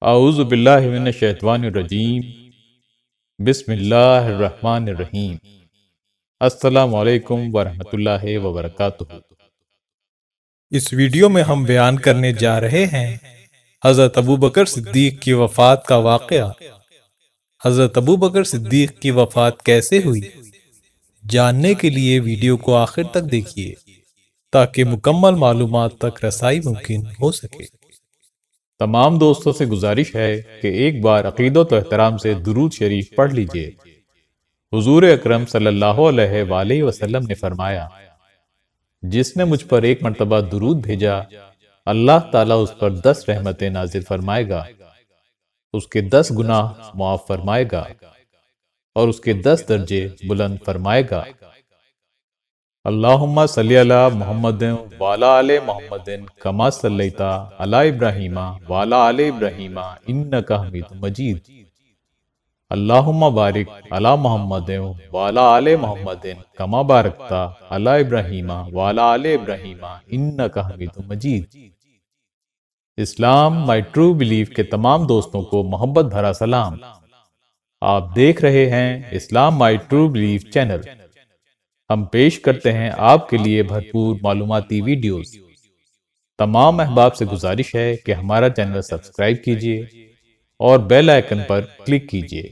اعوذ باللہ من الشیطان الرجیم بسم اللہ الرحمن الرحیم السلام علیکم ورحمۃ اللہ وبرکاتہ۔ اس ویڈیو میں ہم بیان کرنے جا رہے ہیں حضرت ابوبکر صدیق کی وفات کا واقعہ۔ حضرت ابوبکر صدیق کی وفات کیسے ہوئی، جاننے کے لیے ویڈیو کو آخر تک دیکھیے تاکہ مکمل معلومات تک رسائی ممکن ہو سکے۔ تمام دوستوں سے گزارش ہے کہ ایک بار عقیدت و احترام سے درود شریف پڑھ لیجئے۔ حضور اکرم صلی اللہ علیہ وآلہ وسلم نے فرمایا، جس نے مجھ پر ایک مرتبہ درود بھیجا، اللہ تعالیٰ اس پر 10 رحمتیں نازل فرمائے گا، اس کے 10 گناہ معاف فرمائے گا اور اس کے 10 درجے بلند فرمائے گا۔ اللہم صلی علی محمد وعلی آل محمد کما صلیت علی ابراہیم وعلی آل ابراہیم انک حمید مجید۔ اللہم بارک علی محمد وعلی آل محمد کما بارکت علی ابراہیم وعلی آل ابراہیم انک حمید مجید۔ اسلام مائی ٹرو بلیف کے تمام دوستوں کو محبت بھرا سلام۔ آپ دیکھ رہے ہیں اسلام مائی ٹرو بلیف چینل۔ ہم پیش کرتے ہیں آپ کے لیے بھرپور معلوماتی ویڈیوز۔ تمام احباب سے گزارش ہے کہ ہمارا چینل سبسکرائب کیجیے اور بیل آئیکن پر کلک کیجیے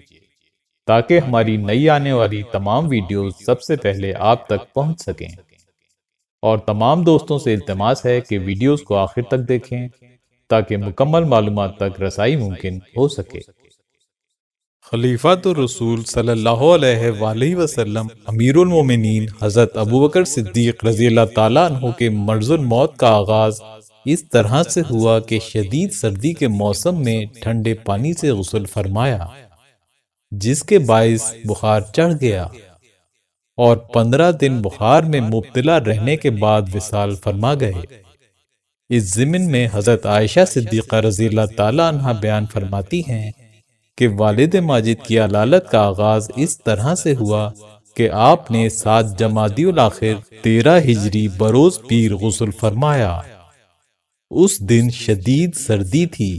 تاکہ ہماری نئی آنے والی تمام ویڈیوز سب سے پہلے آپ تک پہنچ سکیں، اور تمام دوستوں سے التماس ہے کہ ویڈیوز کو آخر تک دیکھیں تاکہ مکمل معلومات تک رسائی ممکن ہو سکے۔ خلیفۃ الرسول صلی اللہ علیہ وآلہ وسلم امیر المومنین حضرت ابوبکر صدیق رضی اللہ تعالیٰ عنہ کے مرض الموت کا آغاز اس طرح سے ہوا کہ شدید سردی کے موسم میں ٹھنڈے پانی سے غسل فرمایا، جس کے باعث بخار چڑھ گیا، اور 15 دن بخار میں مبتلا رہنے کے بعد وصال فرما گئے۔ اس ضمن میں حضرت عائشہ صدیقہ رضی اللہ تعالیٰ عنہ بیان فرماتی ہیں کہ والد ماجد کی علالت کا آغاز اس طرح سے ہوا کہ آپ نے 7 جمادی الاخر 13 ہجری بروز پیر غسل فرمایا۔ اس دن شدید سردی تھی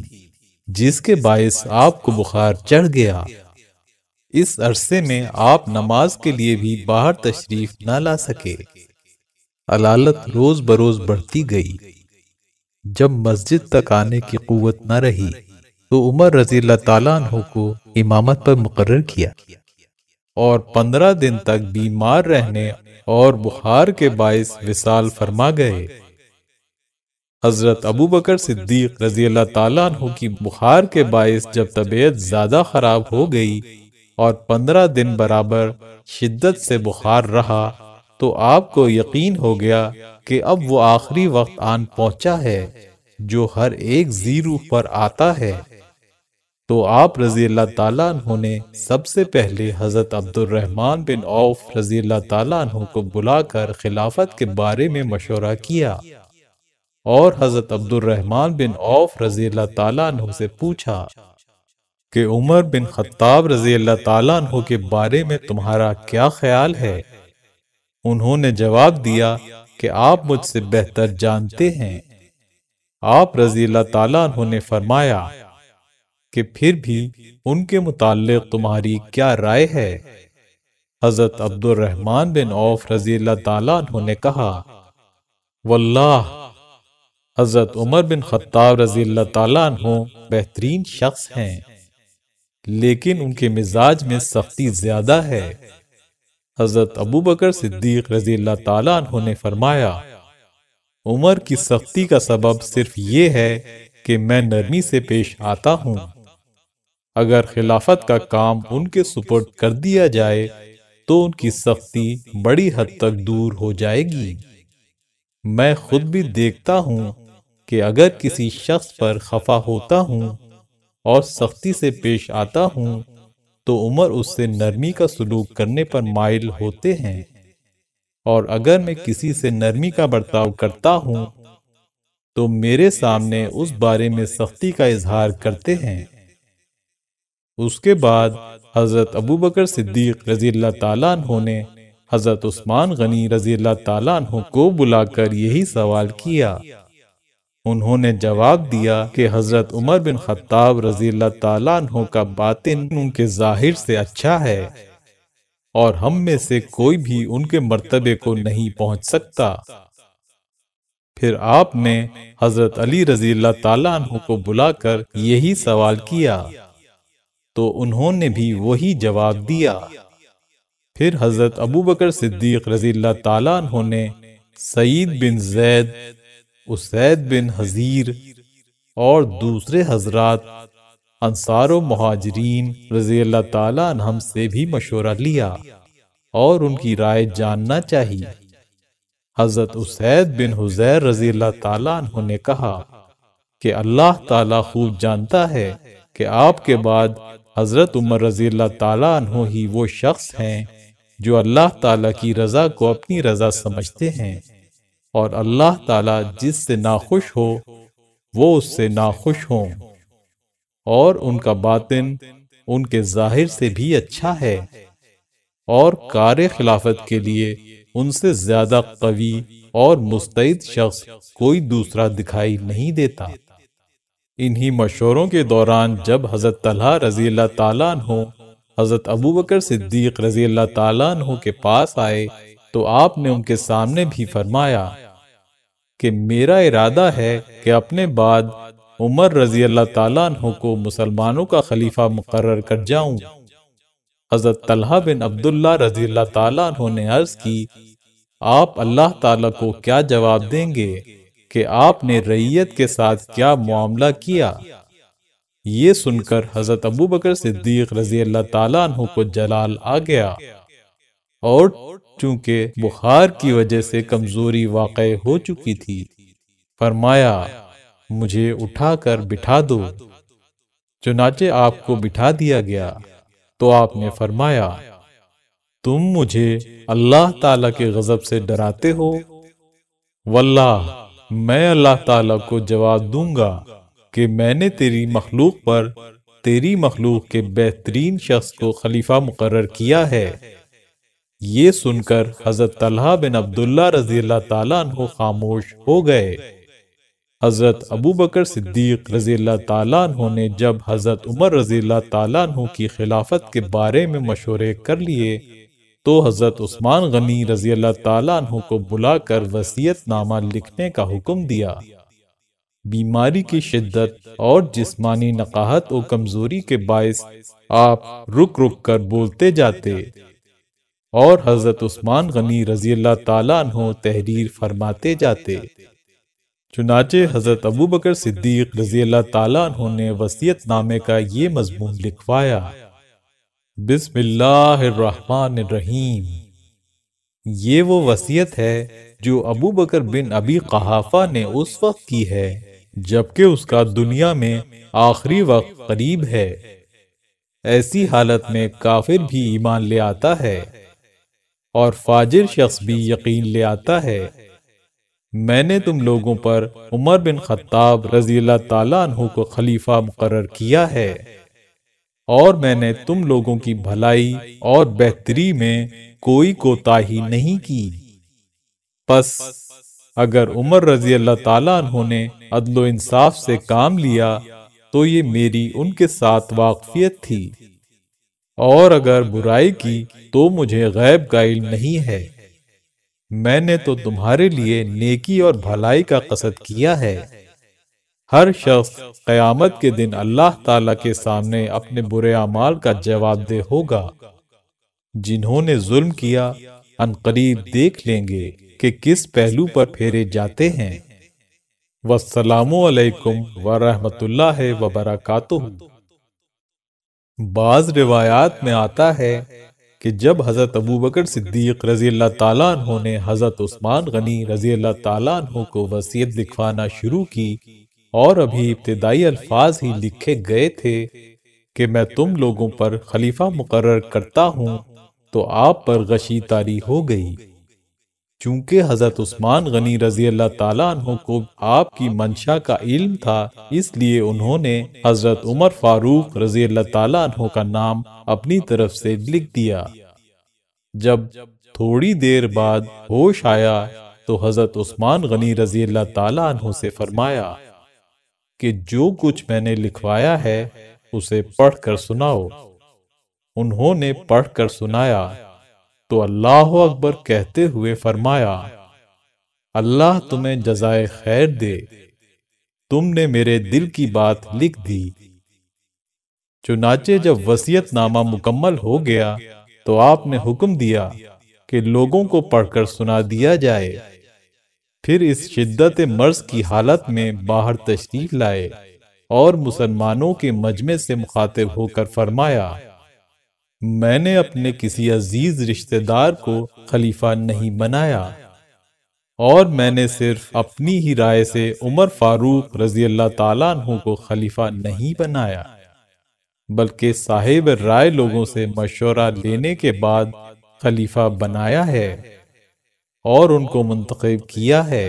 جس کے باعث آپ کو بخار چڑھ گیا۔ اس عرصے میں آپ نماز کے لیے بھی باہر تشریف نہ لا سکے۔ علالت روز بروز بڑھتی گئی۔ جب مسجد تک آنے کی قوت نہ رہی تو عمر رضی اللہ تعالیٰ عنہ کو امامت پر مقرر کیا، اور 15 دن تک بیمار رہنے اور بخار کے باعث وصال فرما گئے۔ حضرت ابوبکر صدیق رضی اللہ تعالیٰ عنہ کی بخار کے باعث جب طبیعت زیادہ خراب ہو گئی اور 15 دن برابر شدت سے بخار رہا تو آپ کو یقین ہو گیا کہ اب وہ آخری وقت آن پہنچا ہے جو ہر ایک ذی روح پر آتا ہے۔ تو آپ رضی اللہ تعالیٰ عنہ نے سب سے پہلے حضرت عبد الرحمن بن عوف رضی اللہ تعالیٰ عنہ کو بلا کر خلافت کے بارے میں مشورہ کیا، اور حضرت عبد الرحمن بن عوف رضی اللہ تعالیٰ عنہ سے پوچھا کہ عمر بن خطاب رضی اللہ تعالیٰ عنہ کے بارے میں تمہارا کیا خیال ہے؟ انہوں نے جواب دیا کہ آپ مجھ سے بہتر جانتے ہیں۔ آپ رضی اللہ تعالیٰ عنہ نے فرمایا کہ پھر بھی ان کے متعلق تمہاری کیا رائے ہے؟ حضرت عبد الرحمن بن عوف رضی اللہ تعالیٰ عنہ نے کہا، واللہ حضرت عمر بن خطاب رضی اللہ تعالیٰ عنہ بہترین شخص ہیں، لیکن ان کے مزاج میں سختی زیادہ ہے۔ حضرت ابوبکر صدیق رضی اللہ تعالیٰ عنہ نے فرمایا، عمر کی سختی کا سبب صرف یہ ہے کہ میں نرمی سے پیش آتا ہوں۔ اگر خلافت کا کام ان کے سپرد کر دیا جائے تو ان کی سختی بڑی حد تک دور ہو جائے گی۔ میں خود بھی دیکھتا ہوں کہ اگر کسی شخص پر خفا ہوتا ہوں اور سختی سے پیش آتا ہوں تو عمر اس سے نرمی کا سلوک کرنے پر مائل ہوتے ہیں، اور اگر میں کسی سے نرمی کا برتاؤ کرتا ہوں تو میرے سامنے اس بارے میں سختی کا اظہار کرتے ہیں۔ اس کے بعد حضرت ابوبکر صدیق رضی اللہ تعالیٰ عنہ نے حضرت عثمان غنی رضی اللہ تعالیٰ عنہ کو بلا کر یہی سوال کیا انہوں نے جواب دیا کہ حضرت عمر بن خطاب رضی اللہ تعالیٰ عنہ کا باطن ان کے ظاہر سے اچھا ہے، اور ہم میں سے کوئی بھی ان کے مرتبے کو نہیں پہنچ سکتا۔ پھر آپ نے حضرت علی رضی اللہ تعالیٰ عنہ کو بلا کر یہی سوال کیا، تو انہوں نے بھی وہی جواب دیا۔ پھر حضرت ابو بکر صدیق رضی اللہ تعالیٰ عنہ نے سعید بن زید، اسید بن حضیر اور دوسرے حضرات انصار و مہاجرین رضی اللہ تعالیٰ عنہم سے بھی مشورہ لیا اور ان کی رائے جاننا چاہیے۔ حضرت اسید بن حضیر رضی اللہ تعالیٰ عنہ نے کہا کہ اللہ تعالیٰ خوب جانتا ہے کہ آپ کے بعد حضرت عمر رضی اللہ تعالیٰ عنہ ہی وہ شخص ہیں جو اللہ تعالیٰ کی رضا کو اپنی رضا سمجھتے ہیں، اور اللہ تعالیٰ جس سے ناخوش ہو وہ اس سے ناخوش ہوں، اور ان کا باطن ان کے ظاہر سے بھی اچھا ہے، اور کار خلافت کے لیے ان سے زیادہ قوی اور مستعد شخص کوئی دوسرا دکھائی نہیں دیتا۔ انہی مشوروں کے دوران جب حضرت طلحہ رضی اللہ تعالیٰ عنہ حضرت ابو بکر صدیق رضی اللہ تعالیٰ عنہ کے پاس آئے تو آپ نے ان کے سامنے بھی فرمایا کہ میرا ارادہ ہے کہ اپنے بعد عمر رضی اللہ تعالیٰ عنہ کو مسلمانوں کا خلیفہ مقرر کر جاؤں۔ حضرت طلحہ بن عبداللہ رضی اللہ تعالیٰ عنہ نے عرض کی، آپ اللہ تعالیٰ کو کیا جواب دیں گے کہ آپ نے رعیت کے ساتھ کیا معاملہ کیا؟ یہ سن کر حضرت ابو بکر صدیق رضی اللہ تعالیٰ عنہ کو جلال آ گیا، اور چونکہ بخار کی وجہ سے کمزوری واقع ہو چکی تھی، فرمایا مجھے اٹھا کر بٹھا دو۔ چنانچہ آپ کو بٹھا دیا گیا تو آپ نے فرمایا، تم مجھے اللہ تعالیٰ کے غضب سے ڈراتے ہو؟ واللہ میں اللہ تعالیٰ کو جواب دوں گا کہ میں نے تیری مخلوق پر تیری مخلوق کے بہترین شخص کو خلیفہ مقرر کیا ہے۔ یہ سن کر حضرت طلحہ بن عبداللہ رضی اللہ تعالیٰ عنہ خاموش ہو گئے۔ حضرت ابو بکر صدیق رضی اللہ تعالیٰ عنہ نے جب حضرت عمر رضی اللہ تعالیٰ عنہ کی خلافت کے بارے میں مشورے کر لیے تو حضرت عثمان غنی رضی اللہ تعالیٰ عنہ کو بلا کر وصیت نامہ لکھنے کا حکم دیا۔ بیماری کی شدت اور جسمانی نقاہت و کمزوری کے باعث آپ رک رک کر بولتے جاتے، اور حضرت عثمان غنی رضی اللہ تعالیٰ عنہ تحریر فرماتے جاتے۔ چنانچہ حضرت ابو بکر صدیق رضی اللہ تعالیٰ عنہ نے وصیت نامے کا یہ مضمون لکھوایا، بسم اللہ الرحمن الرحیم۔ یہ وہ وصیت ہے جو ابو بکر بن ابی قحافہ نے اس وقت کی ہے جبکہ اس کا دنیا میں آخری وقت قریب ہے۔ ایسی حالت میں کافر بھی ایمان لے آتا ہے اور فاجر شخص بھی یقین لے آتا ہے۔ میں نے تم لوگوں پر عمر بن خطاب رضی اللہ تعالیٰ عنہ کو خلیفہ مقرر کیا ہے، اور میں نے تم لوگوں کی بھلائی اور بہتری میں کوئی کوتاہی نہیں کی۔ پس اگر عمر رضی اللہ تعالیٰ عنہ نے عدل و انصاف سے کام لیا تو یہ میری ان کے ساتھ واقفیت تھی، اور اگر برائی کی تو مجھے غیب کا علم نہیں ہے۔ میں نے تو تمہارے لیے نیکی اور بھلائی کا قصد کیا ہے۔ ہر شخص قیامت کے دن اللہ تعالیٰ کے سامنے اپنے برے اعمال کا جواب دہ ہوگا۔ جنہوں نے ظلم کیا عنقریب دیکھ لیں گے کہ کس پہلو پر پھیرے جاتے ہیں۔ والسلام علیکم ورحمۃ اللہ وبرکاتہ۔ بعض روایات میں آتا ہے کہ جب حضرت ابو بکر صدیق رضی اللہ تعالیٰ عنہ نے حضرت عثمان غنی رضی اللہ تعالیٰ عنہ کو وصیت لکھوانا شروع کی اور ابھی ابتدائی الفاظ ہی لکھے گئے تھے کہ میں تم لوگوں پر خلیفہ مقرر کرتا ہوں، تو آپ پر غشی طاری ہو گئی۔ چونکہ حضرت عثمان غنی رضی اللہ تعالیٰ عنہ کو آپ کی منشا کا علم تھا، اس لیے انہوں نے حضرت عمر فاروق رضی اللہ تعالیٰ عنہ کا نام اپنی طرف سے لکھ دیا۔ جب تھوڑی دیر بعد ہوش آیا تو حضرت عثمان غنی رضی اللہ تعالیٰ عنہ سے فرمایا کہ جو کچھ میں نے لکھوایا ہے اسے پڑھ کر سناؤ۔ انہوں نے پڑھ کر سنایا تو اللہ اکبر کہتے ہوئے فرمایا، اللہ تمہیں جزائے خیر دے، تم نے میرے دل کی بات لکھ دی۔ چنانچہ جب وصیت نامہ مکمل ہو گیا تو آپ نے حکم دیا کہ لوگوں کو پڑھ کر سنا دیا جائے۔ پھر اس شدت مرض کی حالت میں باہر تشریف لائے اور مسلمانوں کے مجمع سے مخاطب ہو کر فرمایا، میں نے اپنے کسی عزیز رشتہ دار کو خلیفہ نہیں بنایا، اور میں نے صرف اپنی ہی رائے سے عمر فاروق رضی اللہ تعالیٰ عنہ کو خلیفہ نہیں بنایا، بلکہ صاحب رائے لوگوں سے مشورہ لینے کے بعد خلیفہ بنایا ہے اور ان کو منتخب کیا ہے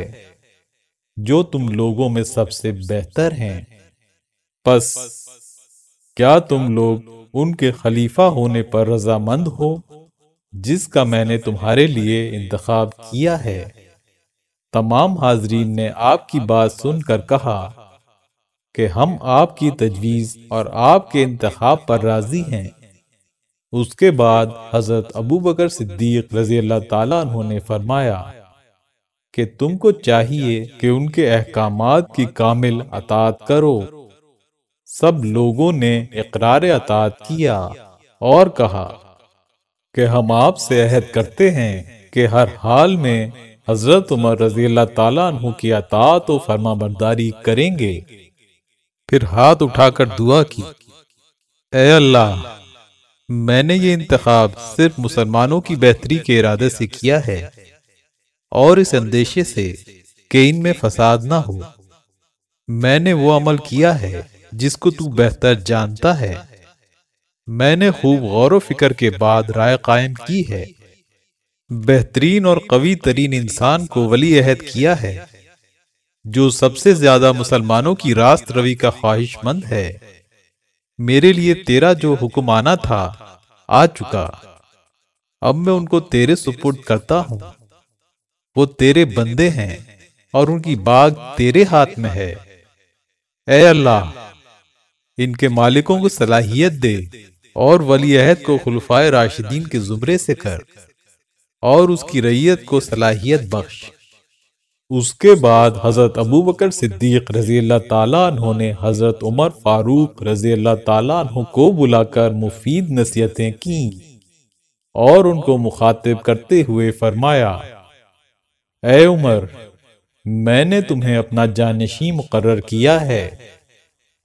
جو تم لوگوں میں سب سے بہتر ہیں۔ پس کیا تم لوگ ان کے خلیفہ ہونے پر رضامند ہو جس کا میں نے تمہارے لیے انتخاب کیا ہے؟ تمام حاضرین نے آپ کی بات سن کر کہا کہ ہم آپ کی تجویز اور آپ کے انتخاب پر راضی ہیں۔ اس کے بعد حضرت ابو بکر صدیق رضی اللہ تعالیٰ عنہ نے فرمایا کہ تم کو چاہیے کہ ان کے احکامات کی کامل اطاعت کرو۔ سب لوگوں نے اقرار اطاعت کیا اور کہا کہ ہم آپ سے عہد کرتے ہیں کہ ہر حال میں حضرت عمر رضی اللہ تعالیٰ عنہ کی اطاعت و فرما برداری کریں گے۔ پھر ہاتھ اٹھا کر دعا کی، اے اللہ، میں نے یہ انتخاب صرف مسلمانوں کی بہتری کے ارادے سے کیا ہے اور اس اندیشے سے کہ ان میں فساد نہ ہو۔ میں نے وہ عمل کیا ہے جس کو تو بہتر جانتا ہے۔ میں نے خوب غور و فکر کے بعد رائے قائم کی ہے۔ بہترین اور قوی ترین انسان کو ولی عہد کیا ہے جو سب سے زیادہ مسلمانوں کی راست روی کا خواہش مند ہے۔ میرے لیے تیرا جو حکم آنا تھا آ چکا، اب میں ان کو تیرے سپرد کرتا ہوں۔ وہ تیرے بندے ہیں اور ان کی باغ تیرے ہاتھ میں ہے۔ اے اللہ، ان کے مالکوں کو صلاحیت دے اور ولی عہد کو خلفائے راشدین کے زمرے سے کر اور اس کی رعیت کو صلاحیت بخش۔ اس کے بعد حضرت ابو بکر صدیق رضی اللہ تعالیٰ عنہ نے حضرت عمر فاروق رضی اللہ تعالیٰ عنہ کو بلا کر مفید نصیحتیں کیں اور ان کو مخاطب کرتے ہوئے فرمایا، اے عمر، میں نے تمہیں اپنا جانشین مقرر کیا ہے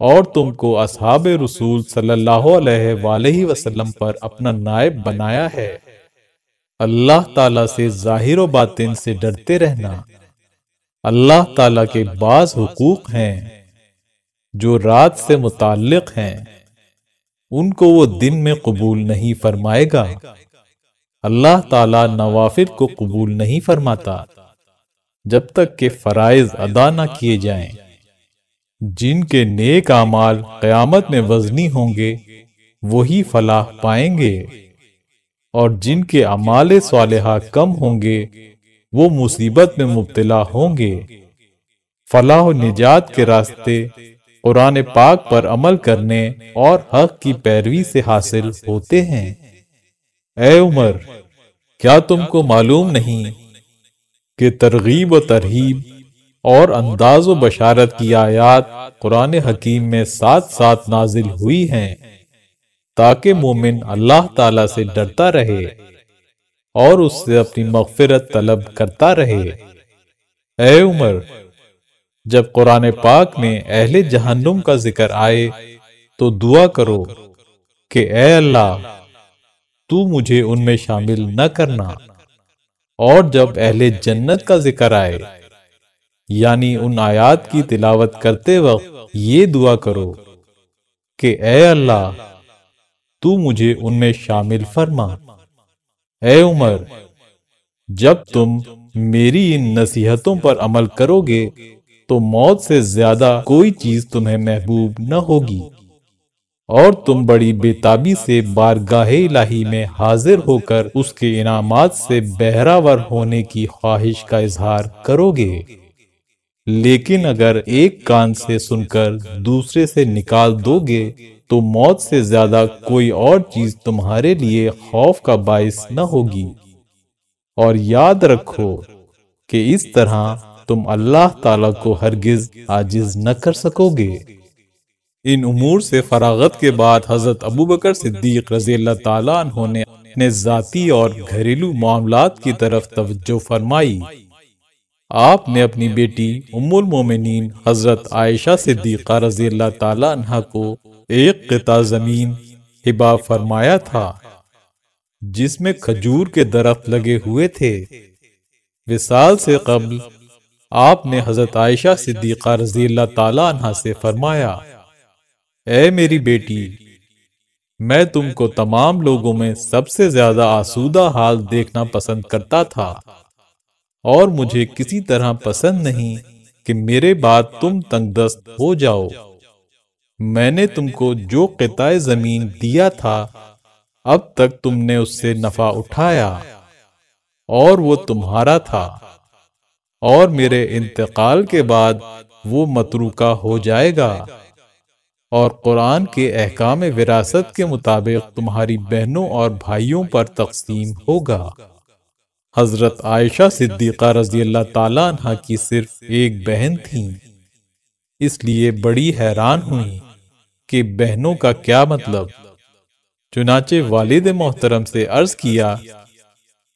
اور تم کو اصحاب رسول صلی اللہ علیہ وآلہ وسلم پر اپنا نائب بنایا ہے۔ اللہ تعالیٰ سے ظاہر و باطن سے ڈرتے رہنا۔ اللہ تعالیٰ کے بعض حقوق ہیں جو رات سے متعلق ہیں، ان کو وہ دن میں قبول نہیں فرمائے گا۔ اللہ تعالیٰ نوافل کو قبول نہیں فرماتا جب تک کہ فرائض ادا نہ کیے جائیں۔ جن کے نیک اعمال قیامت میں وزنی ہوں گے وہی فلاح پائیں گے، اور جن کے اعمال صالحہ کم ہوں گے وہ مصیبت میں مبتلا ہوں گے۔ فلاح و نجات کے راستے قرآن پاک پر عمل کرنے اور حق کی پیروی سے حاصل ہوتے ہیں۔ اے عمر، کیا تم کو معلوم نہیں کہ ترغیب و ترہیب اور انداز و بشارت کی آیات قرآن حکیم میں ساتھ ساتھ نازل ہوئی ہیں تاکہ مومن اللہ تعالیٰ سے ڈرتا رہے اور اس سے اپنی مغفرت طلب کرتا رہے۔ اے عمر، جب قرآن پاک میں اہل جہنم کا ذکر آئے تو دعا کرو کہ اے اللہ، تو مجھے ان میں شامل نہ کرنا، اور جب اہل جنت کا ذکر آئے یعنی ان آیات کی تلاوت کرتے وقت یہ دعا کرو کہ اے اللہ، تو مجھے ان میں شامل فرما۔ اے عمر، جب تم میری ان نصیحتوں پر عمل کرو گے تو موت سے زیادہ کوئی چیز تمہیں محبوب نہ ہوگی، اور تم بڑی بےتابی سے بارگاہ الہی میں حاضر ہو کر اس کے انعامات سے بہرہ ہونے کی خواہش کا اظہار کرو گے۔ لیکن اگر ایک کان سے سن کر دوسرے سے نکال دو گے تو موت سے زیادہ کوئی اور چیز تمہارے لیے خوف کا باعث نہ ہوگی۔ اور یاد رکھو کہ اس طرح تم اللہ تعالیٰ کو ہرگز عاجز نہ کر سکو گے۔ ان امور سے فراغت کے بعد حضرت ابوبکر صدیق رضی اللہ تعالیٰ عنہ نے اپنے ذاتی اور گھریلو معاملات کی طرف توجہ فرمائی۔ آپ نے اپنی بیٹی ام المومنین حضرت عائشہ صدیقہ رضی اللہ تعالیٰ عنہ کو ایک قطع زمین ہبہ فرمایا تھا جس میں کھجور کے درخت لگے ہوئے تھے۔ وصال سے قبل آپ نے حضرت عائشہ صدیقہ رضی اللہ تعالیٰ عنہ سے فرمایا، اے میری بیٹی، میں تم کو تمام لوگوں میں سب سے زیادہ آسودہ حال دیکھنا پسند کرتا تھا، اور مجھے کسی طرح پسند نہیں کہ میرے بعد تم تنگ دست ہو جاؤ۔ میں نے تم کو جو قطع زمین دیا تھا اب تک تم نے اس سے نفع اٹھایا اور وہ تمہارا تھا، اور میرے انتقال کے بعد وہ متروکہ ہو جائے گا، اور قرآن کے احکام وراثت کے مطابق تمہاری بہنوں اور بھائیوں پر تقسیم ہوگا۔ حضرت عائشہ صدیقہ رضی اللہ تعالیٰ عنہ کی صرف ایک بہن تھی، اس لیے بڑی حیران ہوئی کہ بہنوں کا کیا مطلب۔ چنانچہ والد محترم سے عرض کیا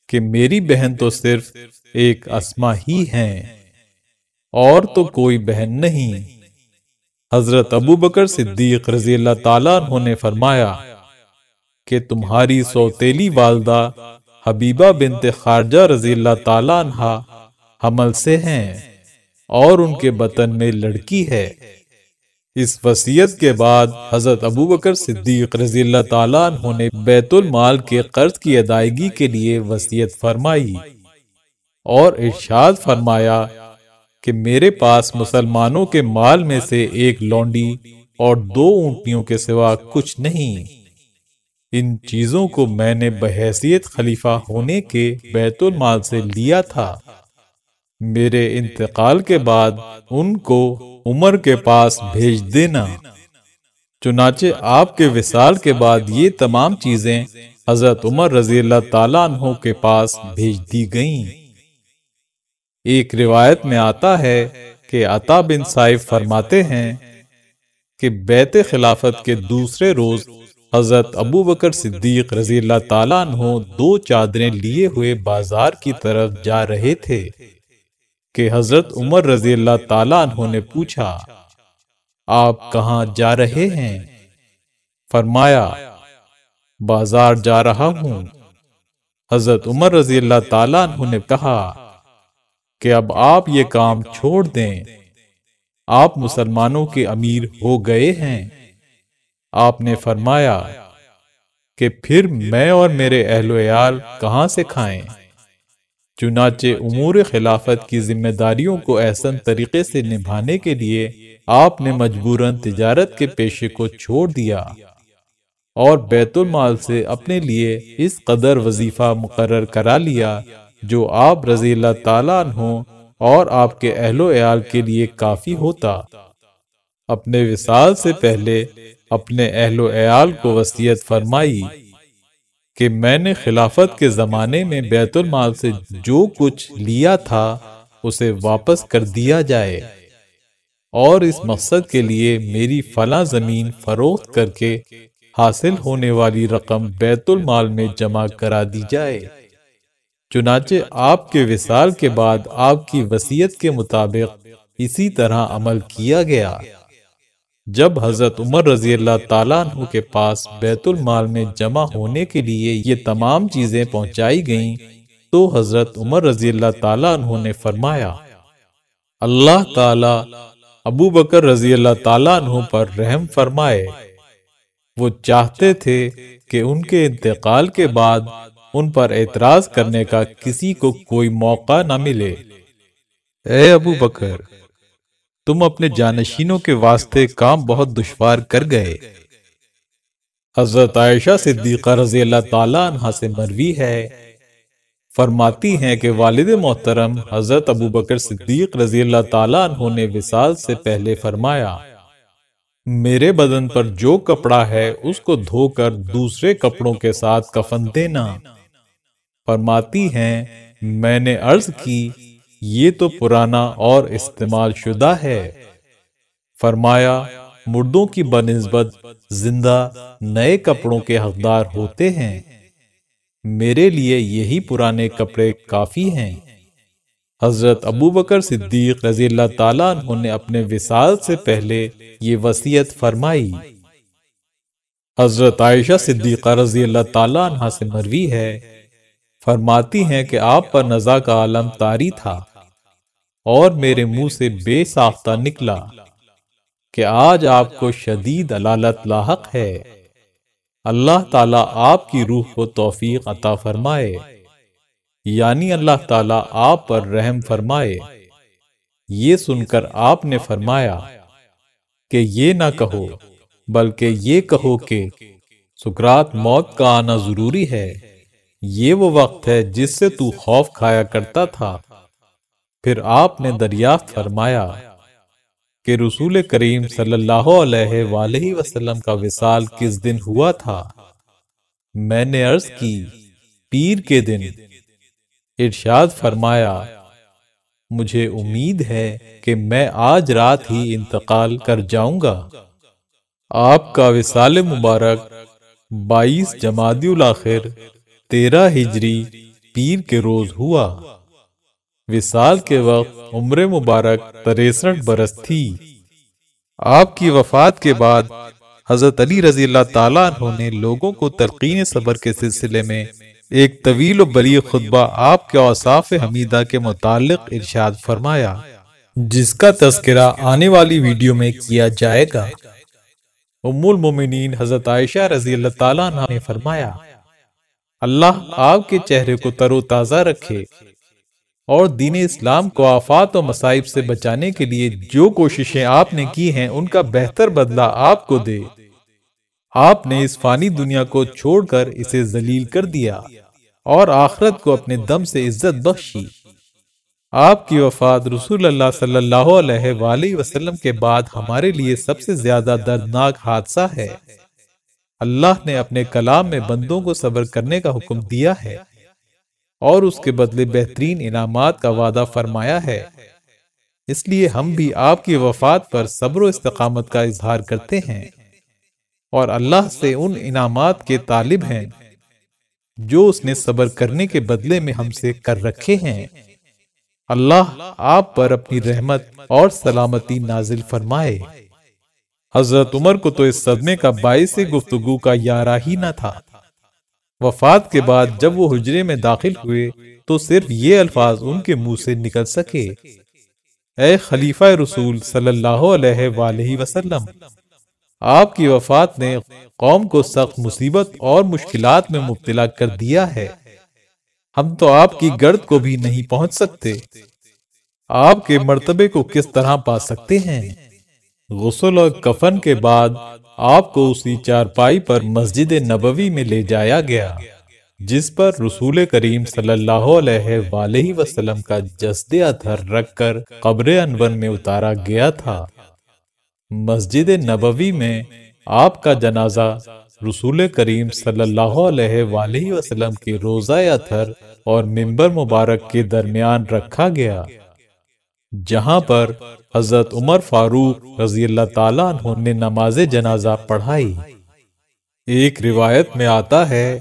کہ میری بہن تو صرف ایک اسما ہی ہیں، اور تو کوئی بہن نہیں۔ حضرت ابوبکر صدیق رضی اللہ تعالیٰ عنہ نے فرمایا کہ تمہاری سوتیلی والدہ حبیبہ بنت خارجہ رضی اللہ تعالیٰ عنہ حمل سے ہیں اور ان کے بطن میں لڑکی ہے۔ اس وصیت کے بعد حضرت ابوبکر صدیق رضی اللہ تعالیٰ عنہ نے بیت المال کے قرض کی ادائیگی کے لیے وصیت فرمائی اور ارشاد فرمایا کہ میرے پاس مسلمانوں کے مال میں سے ایک لونڈی اور 2 اونٹنیوں کے سوا کچھ نہیں۔ ان چیزوں کو میں نے بحیثیت خلیفہ ہونے کے بیت المال سے لیا تھا۔ میرے انتقال کے بعد ان کو عمر کے پاس بھیج دینا۔ چنانچہ آپ کے وصال کے بعد یہ تمام چیزیں حضرت عمر رضی اللہ تعالیٰ عنہ کے پاس بھیج دی گئیں۔ ایک روایت میں آتا ہے کہ عطا بن سائف فرماتے ہیں کہ بیعت خلافت کے دوسرے روز حضرت ابوبکر صدیق رضی اللہ تعالیٰ عنہ 2 چادریں لیے ہوئے بازار کی طرف جا رہے تھے کہ حضرت عمر رضی اللہ تعالیٰ عنہ نے پوچھا، آپ کہاں جا رہے ہیں؟ فرمایا، بازار جا رہا ہوں۔ حضرت عمر رضی اللہ تعالیٰ عنہ نے کہا کہ اب آپ یہ کام چھوڑ دیں، آپ مسلمانوں کے امیر ہو گئے ہیں۔ آپ نے فرمایا کہ پھر میں اور میرے اہل و عیال کہاں سے کھائیں؟ چنانچہ امور خلافت کی ذمہ داریوں کو احسن طریقے سے نبھانے کے لیے آپ نے مجبوراً تجارت کے پیشے کو چھوڑ دیا اور بیت المال سے اپنے لیے اس قدر وظیفہ مقرر کرا لیا جو آپ رضی اللہ تعالیٰ عنہ اور آپ کے اہل و عیال کے لیے کافی ہوتا۔ اپنے وصال سے پہلے اپنے اہل و عیال کو وصیت فرمائی کہ میں نے خلافت کے زمانے میں بیت المال سے جو کچھ لیا تھا اسے واپس کر دیا جائے، اور اس مقصد کے لیے میری فلاں زمین فروخت کر کے حاصل ہونے والی رقم بیت المال میں جمع کرا دی جائے۔ چنانچہ آپ کے وصال کے بعد آپ کی وصیت کے مطابق اسی طرح عمل کیا گیا۔ جب حضرت عمر رضی اللہ تعالیٰ عنہ کے پاس بیت المال میں جمع ہونے کے لیے یہ تمام چیزیں پہنچائی گئیں تو حضرت عمر رضی اللہ تعالیٰ عنہ نے فرمایا، اللہ تعالیٰ ابو بکر رضی اللہ تعالیٰ عنہ پر رحم فرمائے۔ وہ چاہتے تھے کہ ان کے انتقال کے بعد ان پر اعتراض کرنے کا کسی کو کوئی موقع نہ ملے۔ اے ابو بکر، تم اپنے جانشینوں کے واسطے کام بہت دشوار کر گئے، حضرت عائشہ صدیقہ رضی اللہ تعالیٰ عنہا سے مروی ہے، فرماتی ہیں کہ والد محترم حضرت ابوبکر صدیق رضی اللہ تعالیٰ عنہ نے وصال سے پہلے فرمایا، میرے بدن پر جو کپڑا ہے اس کو دھو کر دوسرے کپڑوں کے ساتھ کفن دینا۔ فرماتی ہیں میں نے عرض کی یہ تو پرانا اور استعمال شدہ ہے۔ فرمایا مردوں کی بنسبت زندہ نئے کپڑوں کے حقدار ہوتے ہیں، میرے لیے یہی پرانے کپڑے کافی ہیں۔ حضرت ابوبکر صدیق رضی اللہ تعالیٰ عنہ نے اپنے وصال سے پہلے یہ وصیت فرمائی۔ حضرت عائشہ صدیقہ رضی اللہ تعالیٰ عنہ سے مروی ہے، فرماتی ہیں کہ آپ پر نزع کا عالم طاری تھا اور میرے منہ سے بے ساختہ نکلا کہ آج آپ کو شدید علالت لاحق ہے، اللہ تعالیٰ آپ کی روح کو توفیق عطا فرمائے، یعنی اللہ تعالیٰ آپ پر رحم فرمائے۔ یہ سن کر آپ نے فرمایا کہ یہ نہ کہو بلکہ یہ کہو کہ سکرات موت کا آنا ضروری ہے، یہ وہ وقت ہے جس سے تو خوف کھایا کرتا تھا۔ پھر آپ نے دریافت فرمایا کہ رسول کریم صلی اللہ علیہ وآلہ وسلم کا وصال کس دن ہوا تھا؟ میں نے عرض کی پیر کے دن۔ ارشاد فرمایا مجھے امید ہے کہ میں آج رات ہی انتقال کر جاؤں گا۔ آپ کا وصال مبارک 22 جمادی الاخر 13 ہجری پیر کے روز ہوا۔ وصال کے وقت عمر مبارک 63 برس تھی۔ آپ کی وفات کے بعد حضرت علی رضی اللہ تعالیٰ عنہ نے لوگوں کو تلقین صبر کے سلسلے میں ایک طویل و بلیغ خطبہ آپ کے اوصاف حمیدہ کے متعلق ارشاد فرمایا، جس کا تذکرہ آنے والی ویڈیو میں کیا جائے گا۔ ام المومنین حضرت عائشہ رضی اللہ تعالیٰ عنہ نے فرمایا، اللہ آپ کے چہرے کو تر و تازہ رکھے اور دین اسلام کو آفات و مصائب سے بچانے کے لیے جو کوششیں آپ نے کی ہیں ان کا بہتر بدلہ آپ کو دے۔ آپ نے اس فانی دنیا کو چھوڑ کر اسے ذلیل کر دیا اور آخرت کو اپنے دم سے عزت بخشی۔ آپ کی وفات رسول اللہ صلی اللہ علیہ وآلہ وسلم کے بعد ہمارے لیے سب سے زیادہ دردناک حادثہ ہے۔ اللہ نے اپنے کلام میں بندوں کو صبر کرنے کا حکم دیا ہے اور اس کے بدلے بہترین انعامات کا وعدہ فرمایا ہے۔ اس لیے ہم بھی آپ کی وفات پر صبر و استقامت کا اظہار کرتے ہیں اور اللہ سے ان انعامات کے طالب ہیں جو اس نے صبر کرنے کے بدلے میں ہم سے کر رکھے ہیں۔ اللہ آپ پر اپنی رحمت اور سلامتی نازل فرمائے۔ حضرت عمر کو تو اس صدمے کا باعث گفتگو کا یارہ ہی نہ تھا۔ وفات کے بعد جب وہ حجرے میں داخل ہوئے تو صرف یہ الفاظ ان کے منہ سے نکل سکے، اے خلیفہ رسول صلی اللہ علیہ وآلہ وسلم، آپ کی وفات نے قوم کو سخت مصیبت اور مشکلات میں مبتلا کر دیا ہے، ہم تو آپ کی گرد کو بھی نہیں پہنچ سکتے، آپ کے مرتبے کو کس طرح پا سکتے ہیں؟ غسل اور کفن کے بعد آپ کو اسی چارپائی پر مسجد نبوی میں لے جایا گیا جس پر رسول کریم صلی اللہ علیہ وآلہ وسلم کا جسد اطہر رکھ کر قبر انور میں اتارا گیا تھا۔ مسجد نبوی میں آپ کا جنازہ رسول کریم صلی اللہ علیہ وآلہ وسلم کے روضہ اطہر اور منبر مبارک کے درمیان رکھا گیا، جہاں پر حضرت عمر فاروق رضی اللہ تعالیٰ عنہ نے نماز جنازہ پڑھائی۔ ایک روایت میں آتا ہے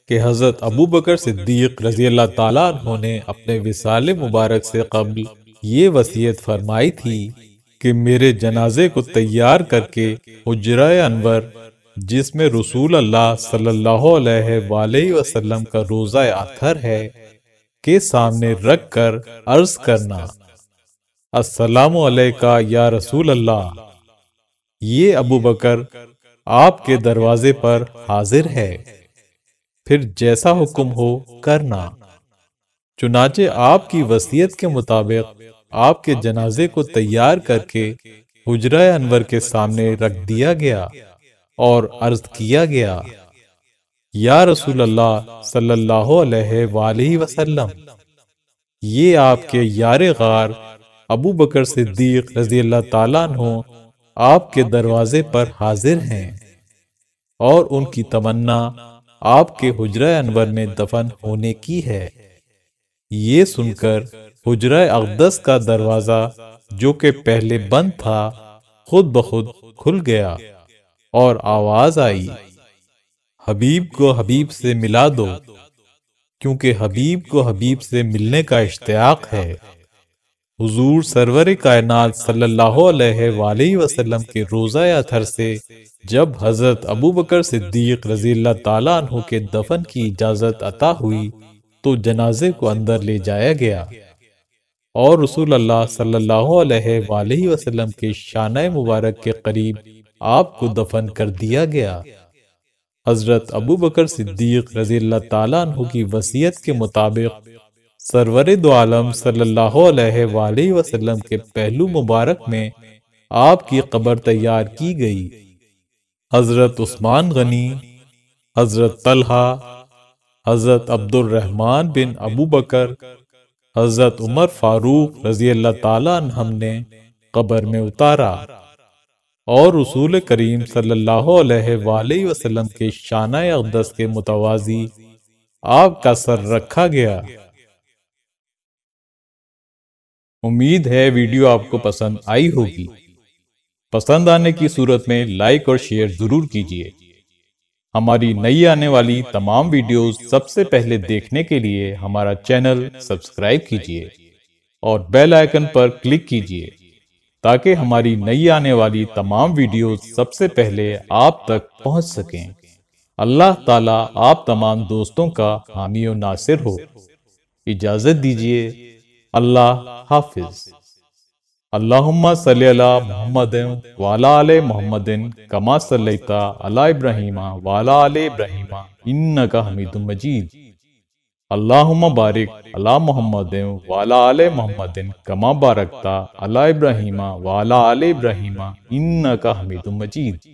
کہ حضرت ابوبکر صدیق رضی اللہ تعالیٰ عنہ نے اپنے وصال مبارک سے قبل یہ وصیت فرمائی تھی کہ میرے جنازے کو تیار کر کے حجرہ انور جس میں رسول اللہ صلی اللہ علیہ وآلہ وسلم کا روضہ اطہر ہے کے سامنے رکھ کر عرض کرنا، السلام علیکہ یا رسول اللہ، یہ ابوبکر آپ کے دروازے پر حاضر ہے، پھر جیسا حکم ہو کرنا۔ چنانچہ آپ کی وصیت کے مطابق آپ کے جنازے کو تیار کر کے حجرہ انور کے سامنے رکھ دیا گیا اور عرض کیا گیا، یا رسول اللہ صلی اللہ علیہ وآلہ وسلم، یہ آپ کے یار غار ابو بکر صدیق رضی اللہ تعالیٰ عنہ آپ کے دروازے پر حاضر ہیں، اور ان کی تمنا آپ کے حجرہ انور میں دفن ہونے کی ہے۔ یہ سن کر حجرہ اقدس کا دروازہ جو کہ پہلے بند تھا خود بخود کھل گیا اور آواز آئی، حبیب کو حبیب سے ملا دو، کیونکہ حبیب کو حبیب سے ملنے کا اشتیاق ہے۔ حضور سرور کائنات صلی اللہ علیہ وآلہ وسلم کے روضہ اطہر سے جب حضرت ابو بکر صدیق رضی اللہ تعالیٰ عنہ کے دفن کی اجازت عطا ہوئی تو جنازے کو اندر لے جایا گیا اور رسول اللہ صلی اللہ علیہ وآلہ وسلم کے شانہ مبارک کے قریب آپ کو دفن کر دیا گیا۔ حضرت ابو بکر صدیق رضی اللہ تعالیٰ عنہ کی وصیت کے مطابق سرور دو عالم صلی اللہ علیہ وآلہ وسلم کے پہلو مبارک میں آپ کی قبر تیار کی گئی۔ حضرت عثمان غنی، حضرت طلحہ، حضرت عبد الرحمن بن ابو بکر، حضرت عمر فاروق رضی اللہ تعالیٰ عنہم نے قبر میں اتارا اور رسول کریم صلی اللہ علیہ وآلہ وسلم کے شانہ اقدس کے متوازی آپ کا سر رکھا گیا۔ امید ہے ویڈیو آپ کو پسند آئی ہوگی۔ پسند آنے کی صورت میں لائک اور شیئر ضرور کیجیے۔ ہماری نئی آنے والی تمام ویڈیوز سب سے پہلے دیکھنے کے لیے ہمارا چینل سبسکرائب کیجیے اور بیل آئیکن پر کلک کیجیے تاکہ ہماری نئی آنے والی تمام ویڈیوز سب سے پہلے آپ تک پہنچ سکیں۔ اللہ تعالیٰ آپ تمام دوستوں کا حامی و ناصر ہو۔ اجازت دیجیے، اللہ حافظ۔ اللہم صلی علی محمد وعلی آل محمد کما صلیت علی ابراہیم وعلی آل ابراہیم انک حمید مجید۔ اللہم بارک علی محمد وعلی آل محمد کما بارکت علی ابراہیم وعلی آل ابراہیم انک حمید مجید۔